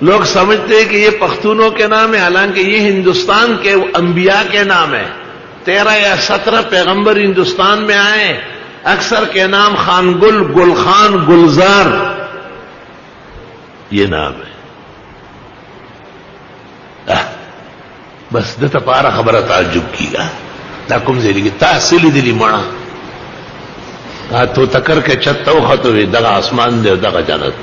لوگ سمجھتے ہیں کہ یہ پختونوں کے نام ہے، حالانکہ یہ ہندوستان کے انبیاء کے نام ہے۔ 13 یا 17 پیغمبر ہندوستان میں آئے، اکثر کے نام خان گل، گل خان، گلزار، یہ نام ہے۔ بس دتا پارا خبر تعجب کی گا دا کم زیلی کی تحصیلی دلی مانا کہا تو تکر کے چھتاو خطوی دغا آسمان دے دغا جنت۔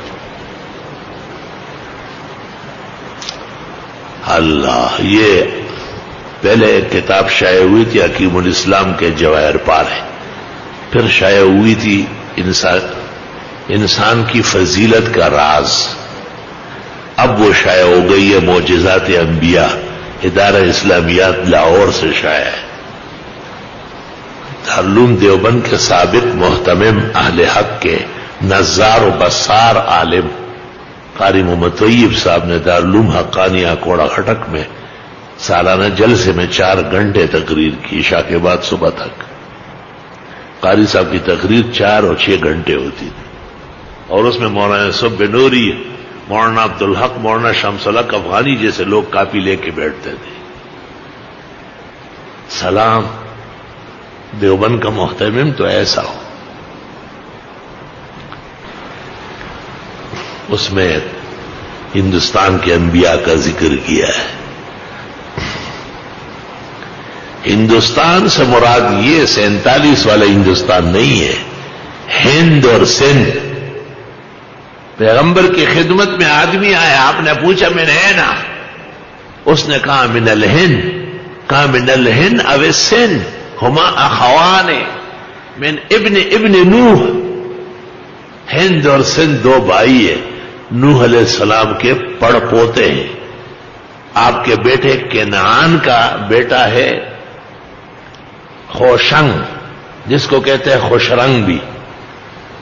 اللہ، یہ پہلے ایک کتاب شائع ہوئی تھی حکیم الاسلام کے جواہر پار ہے، پھر شائع ہوئی تھی انسان کی فضیلت کا راز، اب وہ شائع ہو گئی ہے معجزات انبیاء، ادارہ اسلامیات لاہور سے شائع ہے۔ دارالعلوم دیوبند کے سابق محتمم اہل حق کے نظار و بصار عالم قاری محمد طیب صاحب نے دارالعلوم حقانیہ کوڑا خٹک میں سالانہ جلسے میں 4 گھنٹے تقریر کی، عشاء کے بعد صبح تک۔ قاری صاحب کی تقریر 4 اور 6 گھنٹے ہوتی تھی، اور اس میں مولانا یوسف بنوری، مولانا عبدالحق، مولانا شمس الحق افغانی جیسے لوگ کاپی لے کے بیٹھتے تھے۔ سلام، دیوبند کا محتمم تو ایسا ہو۔ اس میں ہندوستان کے انبیاء کا ذکر کیا ہے۔ ہندوستان سے مراد یہ 47 والا ہندوستان نہیں ہے، ہند اور سندھ۔ پیغمبر کی خدمت میں آدمی آیا، آپ نے پوچھا من اینا، اس نے کہا من الہند، کہا من الہند او السندھ ہما اخوان من ابن نوح، ہند اور سندھ 2 بھائی ہیں، نوح علیہ السلام کے پڑ پوتے ہیں۔ آپ کے بیٹے کنعان کا بیٹا ہے خوشنگ، جس کو کہتے ہیں خوشرنگ بھی،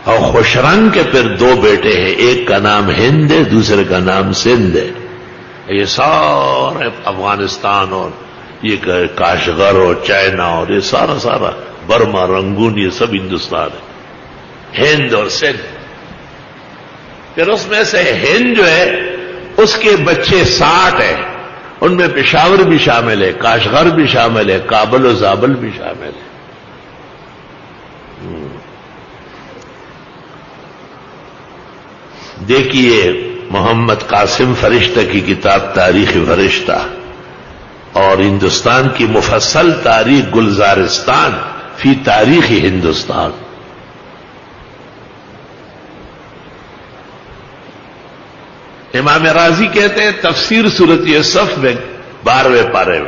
اور خوشرنگ کے پھر 2 بیٹے ہیں، ایک کا نام ہند ہے، دوسرے کا نام سندھ ہے۔ یہ سارے افغانستان اور یہ کاشغر اور چائنا اور یہ سارا برما، رنگون، یہ سب ہندوستان ہے، ہند اور سندھ۔ پھر اس میں سے ہند جو ہے اس کے بچے 60 ہیں، ان میں پشاور بھی شامل ہے، کاشغر بھی شامل ہے، کابل و زابل بھی شامل ہے۔ دیکھیے محمد قاسم فرشتہ کی کتاب تاریخ فرشتہ اور ہندوستان کی مفصل تاریخ گلزارستان فی تاریخ ہندوستان۔ امام راضی کہتے ہیں تفسیر سورۃ یوسف میں 12ویں پارے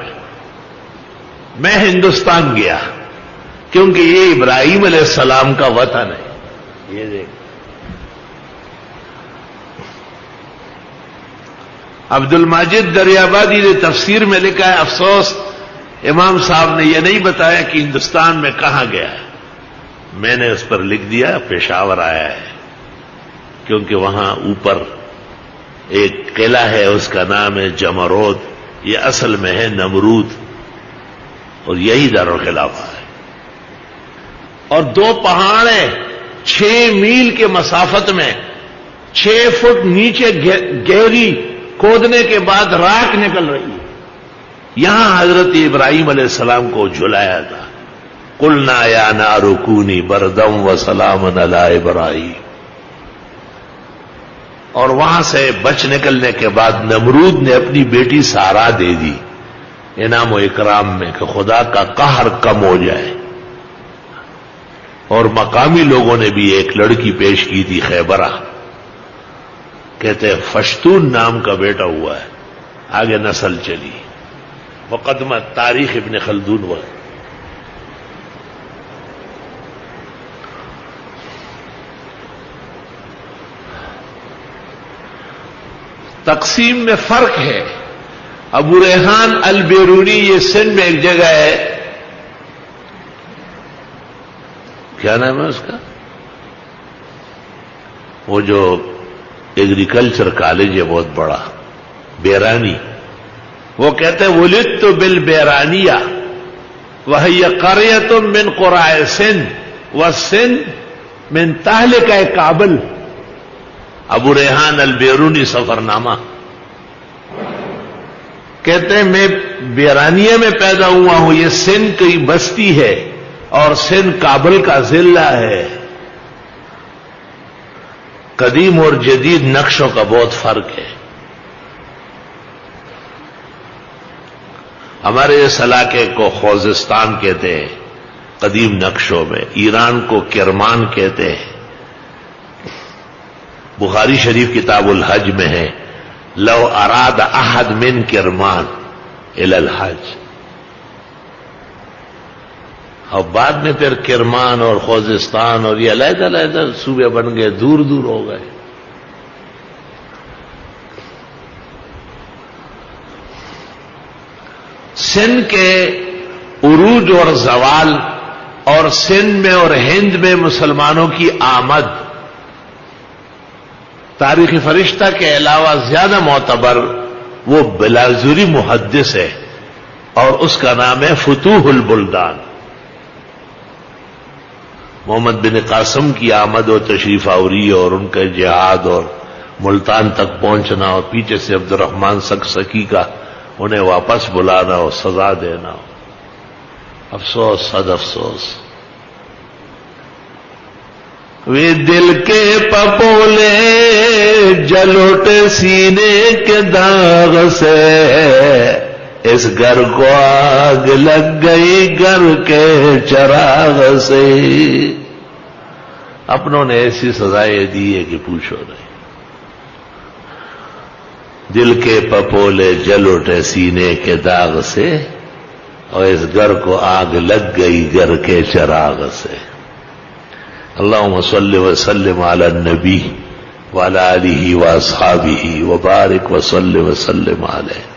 میں ہندوستان گیا کیونکہ یہ ابراہیم علیہ السلام کا وطن ہے۔ یہ دیکھ عبد الماجد دریابادی نے تفسیر میں لکھا ہے، افسوس امام صاحب نے یہ نہیں بتایا کہ ہندوستان میں کہاں گیا ہے۔ میں نے اس پر لکھ دیا پشاور آیا ہے، کیونکہ وہاں اوپر ایک قلعہ ہے، اس کا نام ہے جمرود، یہ اصل میں ہے نمرود، اور یہی دارالخلافہ ہے۔ اور 2 پہاڑ ہیں 6 میل کے مسافت میں، 6 فٹ نیچے گہری کھودنے کے بعد راکھ نکل رہی ہے۔ یہاں حضرت ابراہیم علیہ السلام کو جھلایا تھا، قلنا یا نار کونی بردم وسلاما علی ابراہیم۔ اور وہاں سے بچ نکلنے کے بعد نمرود نے اپنی بیٹی سارا دے دی انعام و اکرام میں کہ خدا کا قہر کم ہو جائے، اور مقامی لوگوں نے بھی ایک لڑکی پیش کی تھی خیبرہ، کہتے ہیں فشتون نام کا بیٹا ہوا ہے، آگے نسل چلی، مقدمہ تاریخ ابن خلدون ہوا۔ تقسیم میں فرق ہے۔ ابو ریحان البیرونی یہ سندھ میں ایک جگہ ہے، کیا نام ہے اس کا، وہ جو ایگریکلچر کالج ہے بہت بڑا، بیرانی، وہ کہتے ہیں ولدت بالبیرانیہ وہی قریۃ من قراء سندھ والسندھ من تہلکہ کابل۔ ابو ریحان البیرونی سفر نامہ کہتے ہیں میں بیرانیہ میں پیدا ہوا ہوں، یہ سندھ کی بستی ہے اور سندھ کابل کا ضلع ہے. قدیم اور جدید نقشوں کا بہت فرق ہے. ہمارے اس علاقے کو خوزستان کہتے ہیں قدیم نقشوں میں، ایران کو کرمان کہتے ہیں. بخاری شریف کتاب الحج میں ہے لو اراد احد من کرمان الی الحج. اور بعد میں پھر کرمان اور خوزستان اور یہ علیحدہ علیحدہ صوبے بن گئے، دور دور ہو گئے. سندھ کے عروج اور زوال اور سندھ میں اور ہند میں مسلمانوں کی آمد تاریخ فرشتہ کے علاوہ زیادہ معتبر وہ بلازوری محدث ہے اور اس کا نام ہے فتوح البلدان. محمد بن قاسم کی آمد و تشریف آوری اور ان کا جہاد اور ملتان تک پہنچنا اور پیچھے سے عبد الرحمن سکسکی کا انہیں واپس بلانا اور سزا دینا، افسوس صد افسوس. وے دل کے پپولے جلوٹ سینے کے داغ سے اس گھر کو آگ لگ گئی گھر کے چراغ سے. اپنوں نے ایسی سزائیں دی ہے کہ پوچھو نہیں. دل کے پپولے جل اٹھے سینے کے داغ سے اور اس گھر کو آگ لگ گئی گھر کے چراغ سے. اللہم صلی وسلم علی النبی وعلی آلہ واصحابہ وبارک وسلم علیہ.